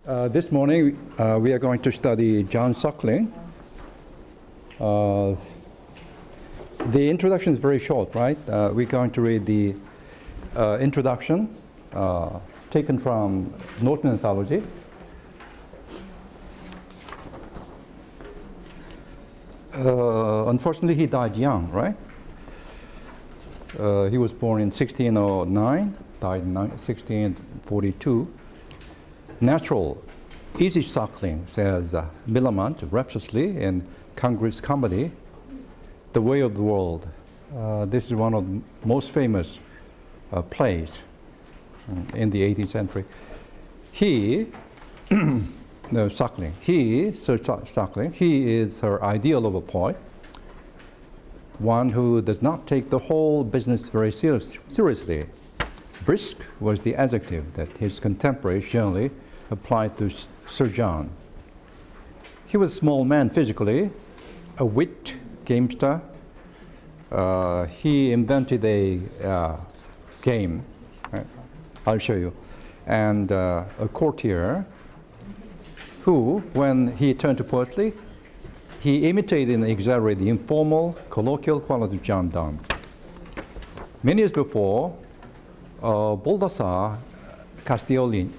This morning we are going to study John Suckling. The introduction is very short, right? We're going to read the introduction taken from Norton Anthology. Unfortunately, he died young, right? He was born in 1609, died in 1642. Natural, easy suckling, says Millamant rapturously in Congress comedy, The Way of the World. This is one of the most famous plays in the 18th century. Suckling, he is her ideal of a poet, one who does not take the whole business very seriously. Brisk was the adjective that his contemporaries generally applied to Sir John. He was a small man physically, a wit, gamester. He invented a game, right? I'll show you, and a courtier who, when he turned to poetry, he imitated and exaggerated the informal, colloquial quality of John Donne. Many years before, Baldassare Castiglione,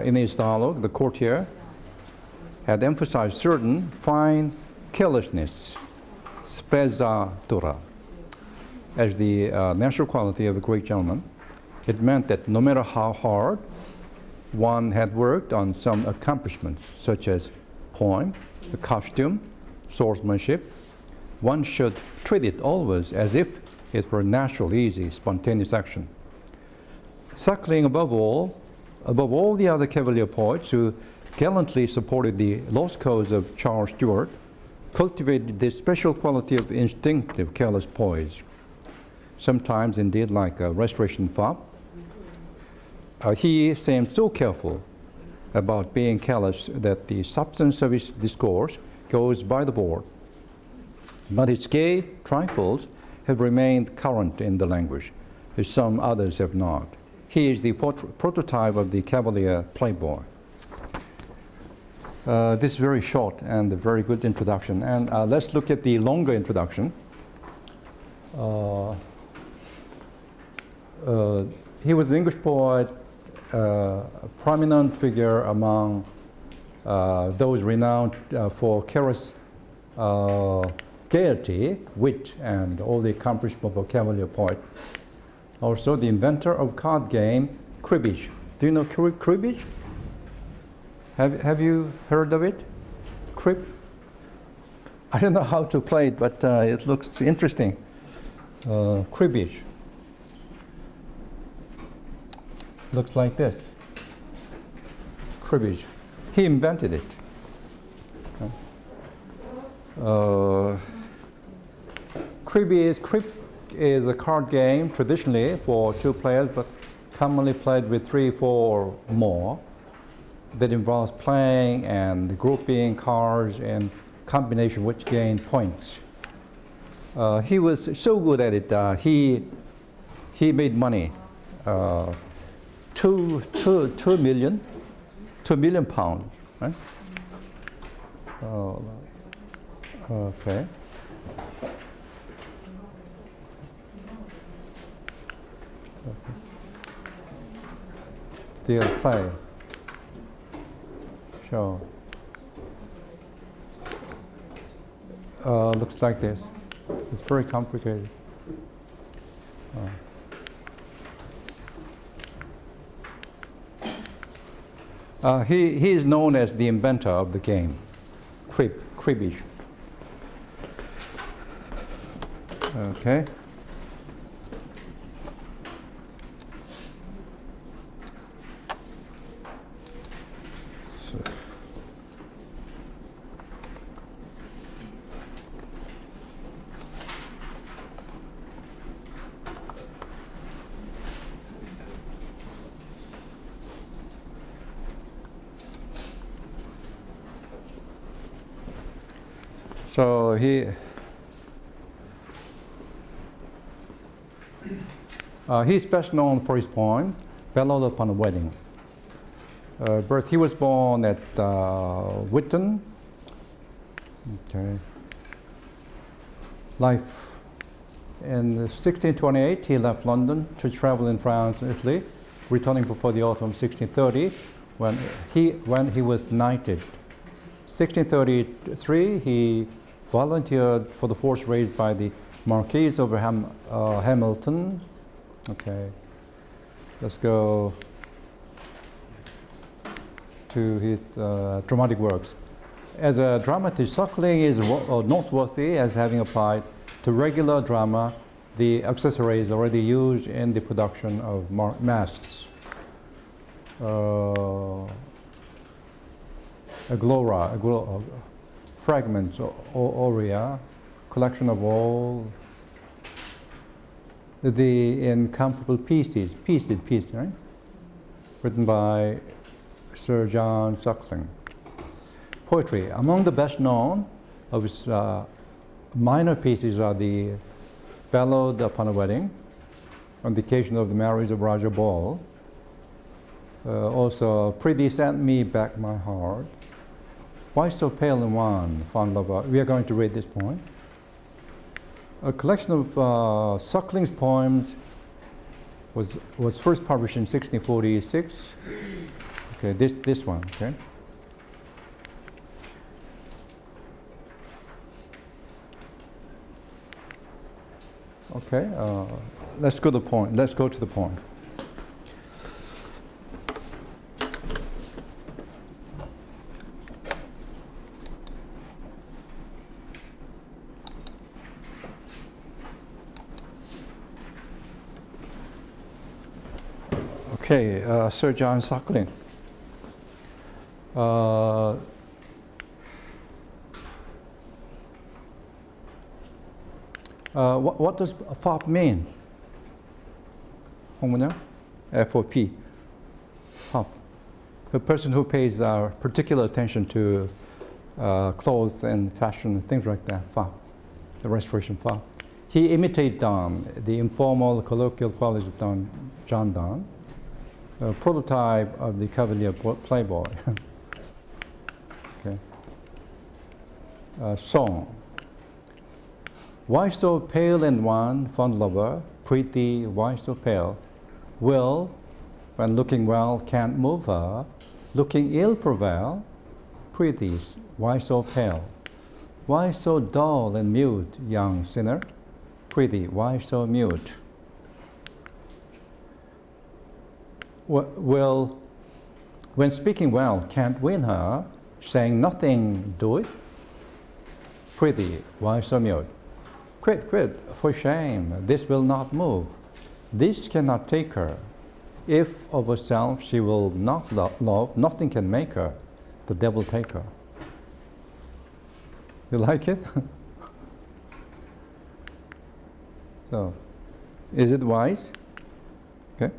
in his dialogue, The Courtier, had emphasized certain fine carelessness, spezzatura, as the natural quality of a great gentleman. It meant that no matter how hard one had worked on some accomplishments, such as poem, the costume, swordsmanship, one should treat it always as if it were natural, easy, spontaneous action. Suckling, above all the other Cavalier poets who gallantly supported the lost cause of Charles Stuart, cultivated this special quality of instinctive, careless poise. Sometimes, indeed, like a restoration fop, he seemed so careful about being careless that the substance of his discourse goes by the board. But his gay trifles have remained current in the language, as some others have not. He is the prototype of the Cavalier playboy. This is very short and a very good introduction. And let's look at the longer introduction. He was an English poet, a prominent figure among those renowned for careless gaiety, wit, and all the accomplishment of a Cavalier poet. Also, the inventor of card game, cribbage. Do you know cribbage? Have you heard of it? I don't know how to play it, but it looks interesting. Cribbage. Looks like this. Cribbage. He invented it. Cribbage is a card game traditionally for two players, but commonly played with 3, 4, or more, that involves playing and grouping cards and combination which gain points. He was so good at it, he made money. 2 million pounds, right? Okay. Still play. Sure. Looks like this. It's very complicated. He is known as the inventor of the game, cribbage. Okay. So he's best known for his poem, Ballad Upon a Wedding. Birth, he was born at Witton. Okay. Life. In 1628, he left London to travel in France and Italy, returning before the autumn of 1630 when he was knighted. 1633, he volunteered for the force raised by the Marquis of Hamilton. Okay, let's go to his dramatic works. As a dramatist, Suckling is noteworthy as having applied to regular drama the accessories already used in the production of masks. Fragments, aria, collection of all the incomparable pieces, right? Written by Sir John Suckling. Poetry. Among the best known of his minor pieces are the Ballad Upon a Wedding, on the occasion of the marriage of Roger Ball. Also, Prithee Send Me Back My Heart. Why So Pale and Wan, Fond Lover. We are going to read this poem. A collection of Suckling's poems was first published in 1646. Okay, this one, okay. Okay, let's go to the point. Let's go to the point. Okay, Sir John Suckling. What does FOP mean? 홍문영? FOP. FOP. A person who pays particular attention to clothes and fashion and things like that. FOP. The restoration FOP. He imitated Donne, the informal colloquial qualities of John Donne, a prototype of the Cavalier Playboy. Okay. Song. Why so pale and wan, fond lover, Prithee, why so pale? Will, when looking well, can't move her, looking ill prevail. Prithee, why so pale? Why so dull and mute, young sinner? Prithee, why so mute? Will, when speaking well, can't win her, saying nothing do it? Prithee, why so mute? Quit, for shame, this will not move. This cannot take her. If of herself she will not love, nothing can make her. The devil take her. You like it? So, is it wise? Okay.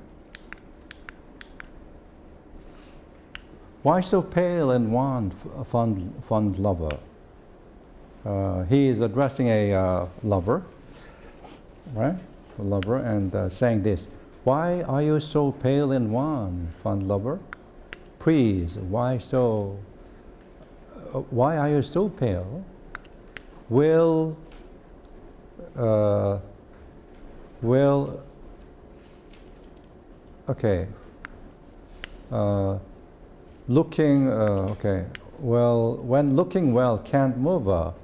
Why so pale and wan, fond lover? He is addressing a lover, right? A lover, and saying this: why are you so pale and wan, fond lover? Please, why so? Why are you so pale? Will okay. Looking okay. Well, when looking well can't move her.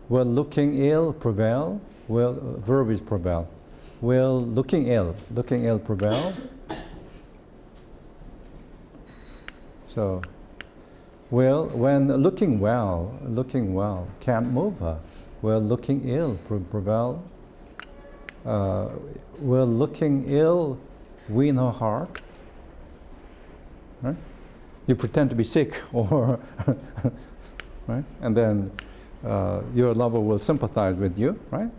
Will looking ill prevail? Will verb is prevail. Will looking ill prevail? So, will when looking well can't move her. Will looking ill prevail? Will looking ill win her heart? Right? You pretend to be sick, or right, and then your lover will sympathize with you, right?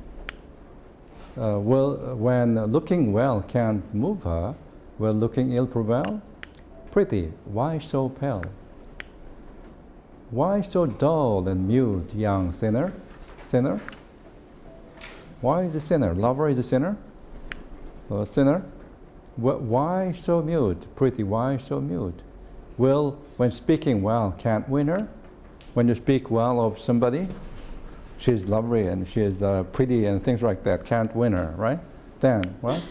When looking well can't move her, will looking ill prevail? Prithee, why so pale? Why so dull and mute, young sinner? Sinner? Why is a sinner? Lover is a sinner? Sinner? Why so mute? Pretty, why so mute? Well, when speaking well, can't win her. When you speak well of somebody, she's lovely and she's pretty and things like that, can't win her, right? Then, what?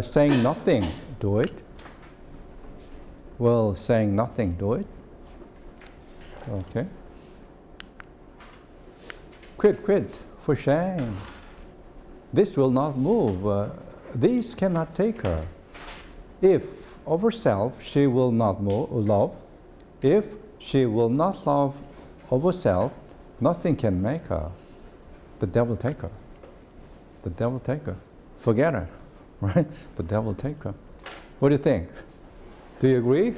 Saying nothing, do it. Well, saying nothing, do it. Okay. Quit, for shame. This will not move. These cannot take her. If of herself she will not love, if she will not love of herself, nothing can make her. The devil take her. The devil take her. Forget her, right? The devil take her. What do you think? Do you agree?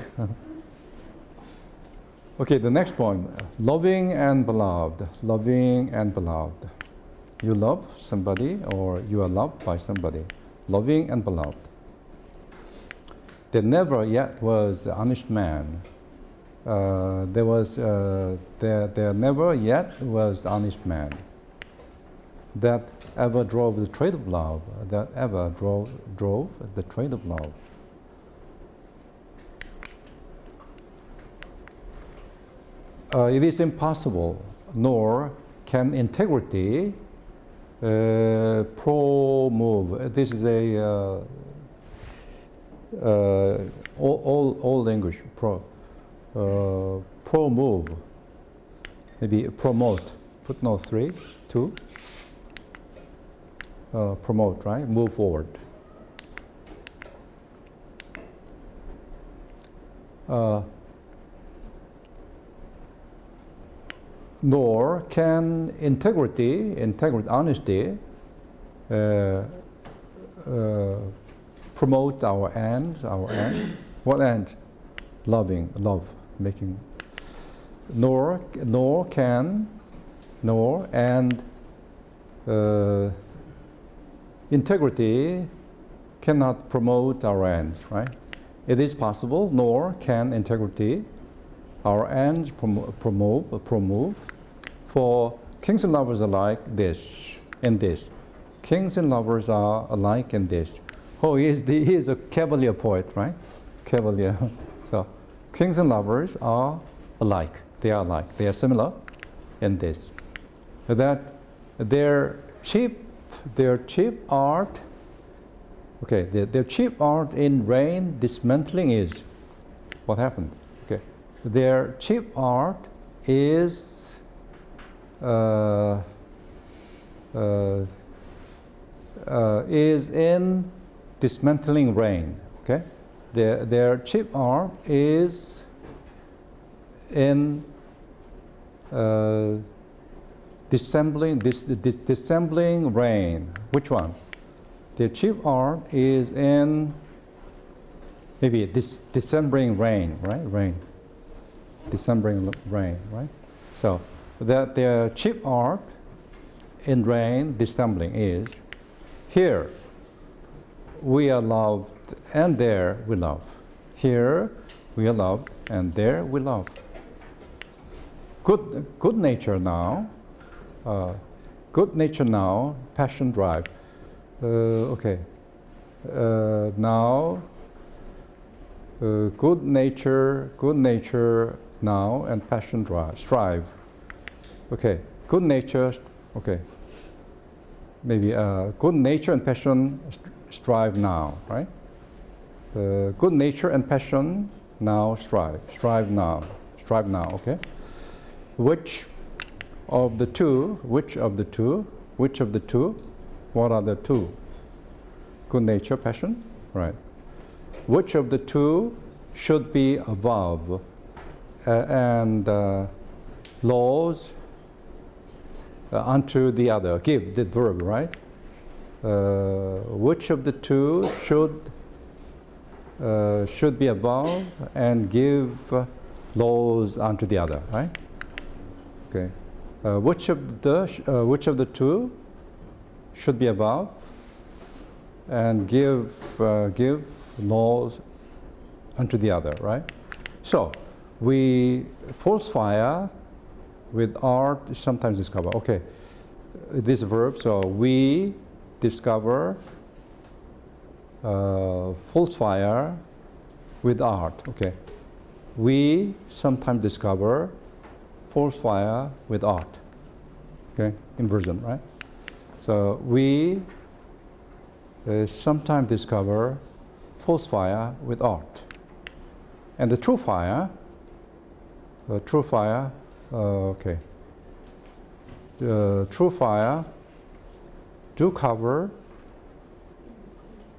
Okay, the next point. Loving and beloved. Loving and beloved. You love somebody or you are loved by somebody. Loving and beloved. There never yet was an honest man. There never yet was an honest man that ever drove the trade of love, that ever drove the trade of love. It is impossible, nor can integrity pro-move. This is a old English, pro-move, maybe promote, footnote 3, 2, promote, right, move forward. Nor can integrity, honesty, promote our ends. What end? Love, making. Integrity cannot promote our ends, right? It is possible, nor can integrity our ends promote. For kings and lovers are like this and this. Kings and lovers are alike in this. Oh, he is a cavalier poet, right? Cavalier. So, kings and lovers are alike. They are alike. They are similar in this. That their chief art. Okay, their chief art in reign dismantling is what happened. Okay, their chief art is in dismantling reign. Okay, their chief art is in dissembling reign. Which one? Their chief art is in maybe dissembling rain, right? Rain. Dissembling rain, right? So that their chief art in rain dissembling is here we are loved and there we love. Here we are loved and there we love. Good nature now. Passion drive. Now good nature now and passion drive. Strive. Okay, good nature. Okay, maybe good nature and passion strive now, right? Good nature and passion now strive. Strive now. Okay. Which of the two? What are the two? Good nature, passion, right? Which of the two should be above? And laws unto the other. Give the verb, right? Which of the two should be above and give laws unto the other, right? Okay. Which of the two should be above and give laws unto the other, right? So we falsify with art sometimes discover. Okay, this verb. So we discover false fire with art. Okay, we sometimes discover false fire with art. Okay, inversion, right? So we sometimes discover false fire with art, and the true fire. True fire. Okay. True fire do cover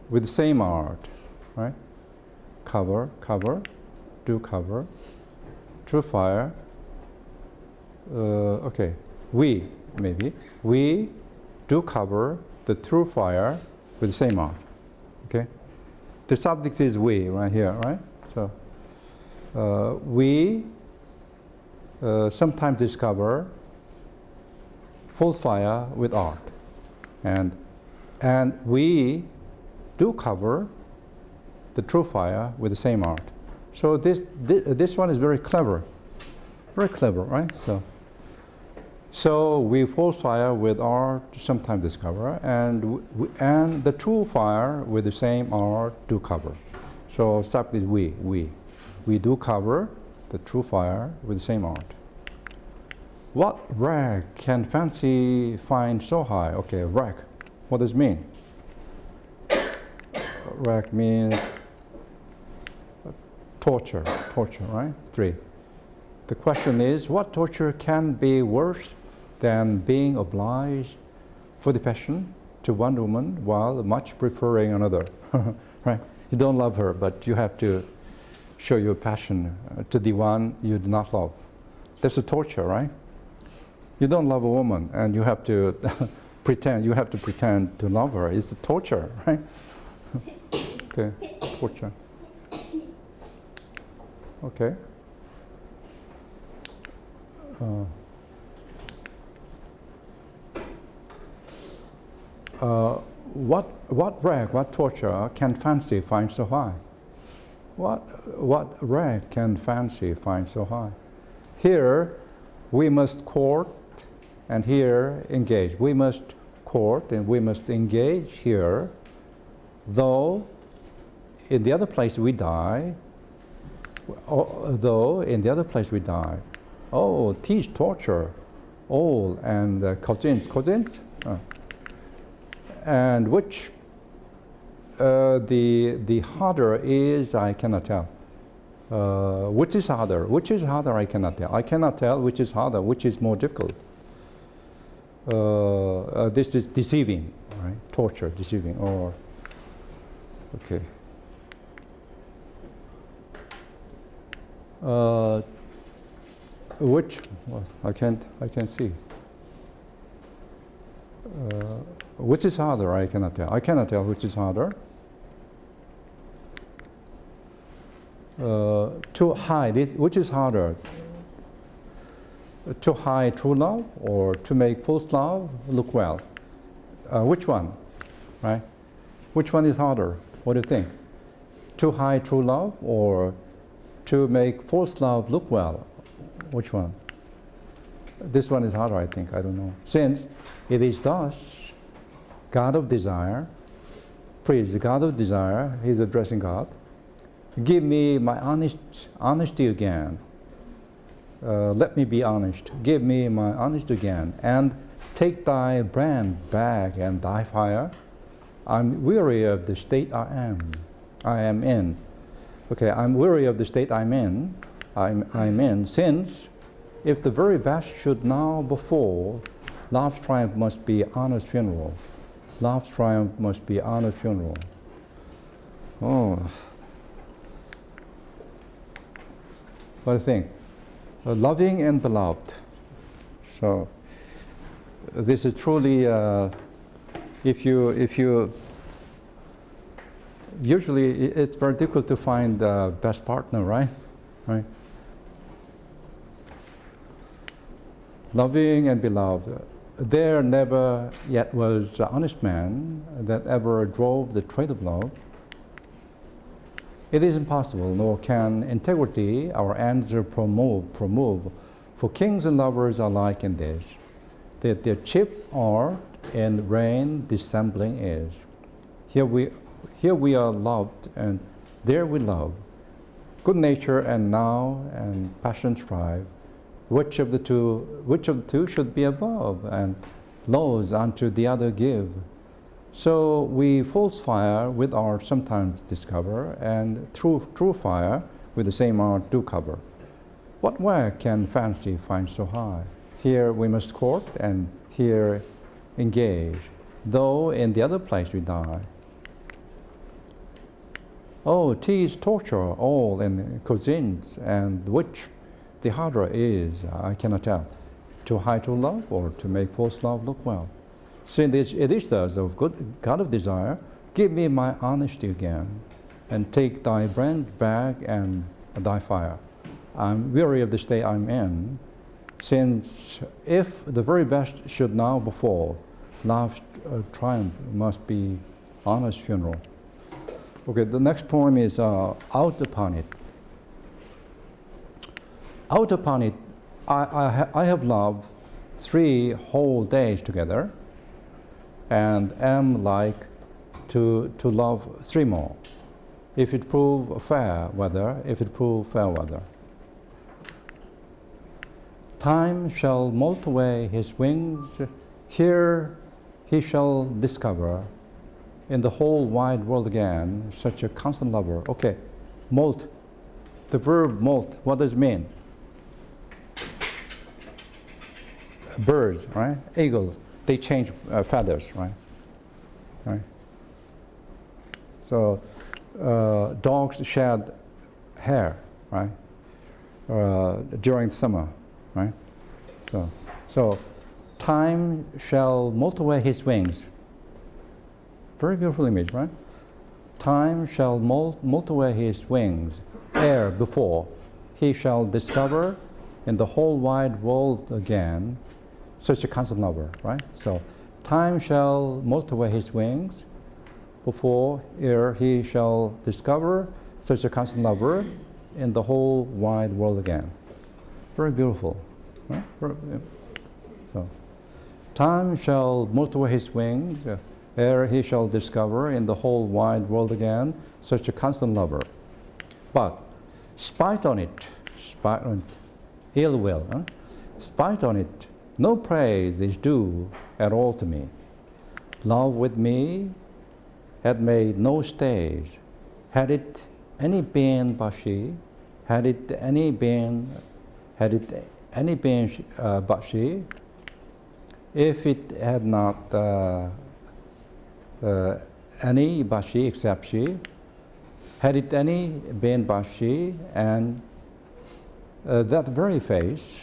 with the same art, right? Cover, do cover. True fire. Okay, we do cover the true fire with the same art. Okay, the subject is we right here, right? So we sometimes discover false fire with art, and we do cover the true fire with the same art. So this one is very clever, right? So we false fire with art sometimes discover, and the true fire with the same art do cover. So start with we do cover the true fire with the same art. What rank can fancy find so high? Okay, rank. What does it mean? Rank means torture, right? 3. The question is, what torture can be worse than being obliged for the passion to one woman while much preferring another? Right? You don't love her, but you have to show your passion to the one you do not love. That's a torture, right? You don't love a woman, and you have to pretend. You have to pretend to love her. It's a torture, right? Okay, torture. Okay. What rank, what torture can fancy find so high? What rank can fancy find so high? Here, we must court, and here engage. We must court and we must engage here, though in the other place we die. Though in the other place we die. Oh, teach torture, all and cousins. And which the harder is, I cannot tell. Which is harder? Which is harder? I cannot tell. I cannot tell which is harder, which is more difficult. This is deceiving, right? Torture, deceiving, or okay. Which? Well, I can't see. Which is harder? I cannot tell. I cannot tell which is harder. To hide it, which is harder? To hide true love or to make false love look well? Which one, right? Which one is harder? What do you think? To hide true love or to make false love look well? Which one? This one is harder, I think. I don't know. Since it is thus, God of desire, praise the God of desire, he's addressing God. Give me my honesty again. Let me be honest. Give me my honesty again. And take thy brand back and thy fire. I'm weary of the state I am in. Okay, I'm weary of the state I'm in. I'm in. Since if the very best should now befall, love's triumph must be honor's funeral. Love's triumph must be honor's funeral. Oh. What do you think? Loving and beloved. So this is truly, if you usually it's very difficult to find the best partner, right? Right. Loving and beloved. There never yet was an honest man that ever drove the trade of love. It is impossible, nor can integrity our answer promote. For kings and lovers are alike in this, that their chief art and reign dissembling is. Here here we are loved, and there we love. Good nature and now, and passion strive. Which of the two should be above, and laws unto the other give. So we false fire with art sometimes discover, and true fire with the same art do cover. What work can fancy find so high? Here we must court, and here engage, though in the other place we die. Oh, 'tis torture all in cuisines, and which the harder is, I cannot tell, to hide true love or to make false love look well. Since it is thus of good God of desire, give me my honesty again, and take thy brand back and thy fire. I'm weary of the state I'm in, since if the very best should now befall, love's triumph must be honor's funeral. Okay, the next poem is Out Upon It. Out upon it, I have loved 3 whole days together, and am like to love 3 more, if it prove fair weather, if it prove fair weather. Time shall moult away his wings, here he shall discover in the whole wide world again such a constant lover. Okay, molt, the verb molt, what does it mean? Birds, right? Eagles, they change feathers, right? Right. So dogs shed hair, right? During summer, right? So time shall moult away his wings. Very beautiful image, right? Time shall moult away his wings, ere before he shall discover in the whole wide world again such a constant lover, right? So time shall moult away his wings before ere he shall discover such a constant lover in the whole wide world again. Very beautiful, right? So time shall moult away his wings ere he shall discover in the whole wide world again such a constant lover. But spite on it, ill will, spite on it, no praise is due at all to me. Love with me had made no stage. Had it any been but she, had it any been but she, if it had not any but she except she, had it any been but she, and that very face,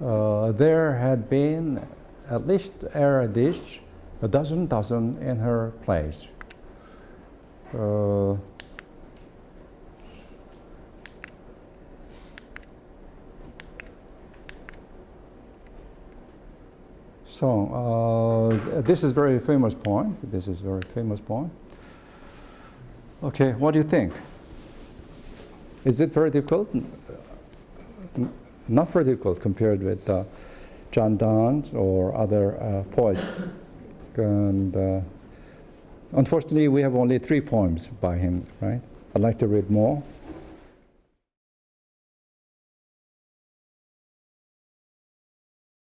there had been at least ere this a dozen in her place. This is very famous poem. This is a very famous poem. Okay, what do you think? Is it very difficult? Not very difficult compared with John Donne or other poets. And unfortunately, we have only 3 poems by him, right? I'd like to read more.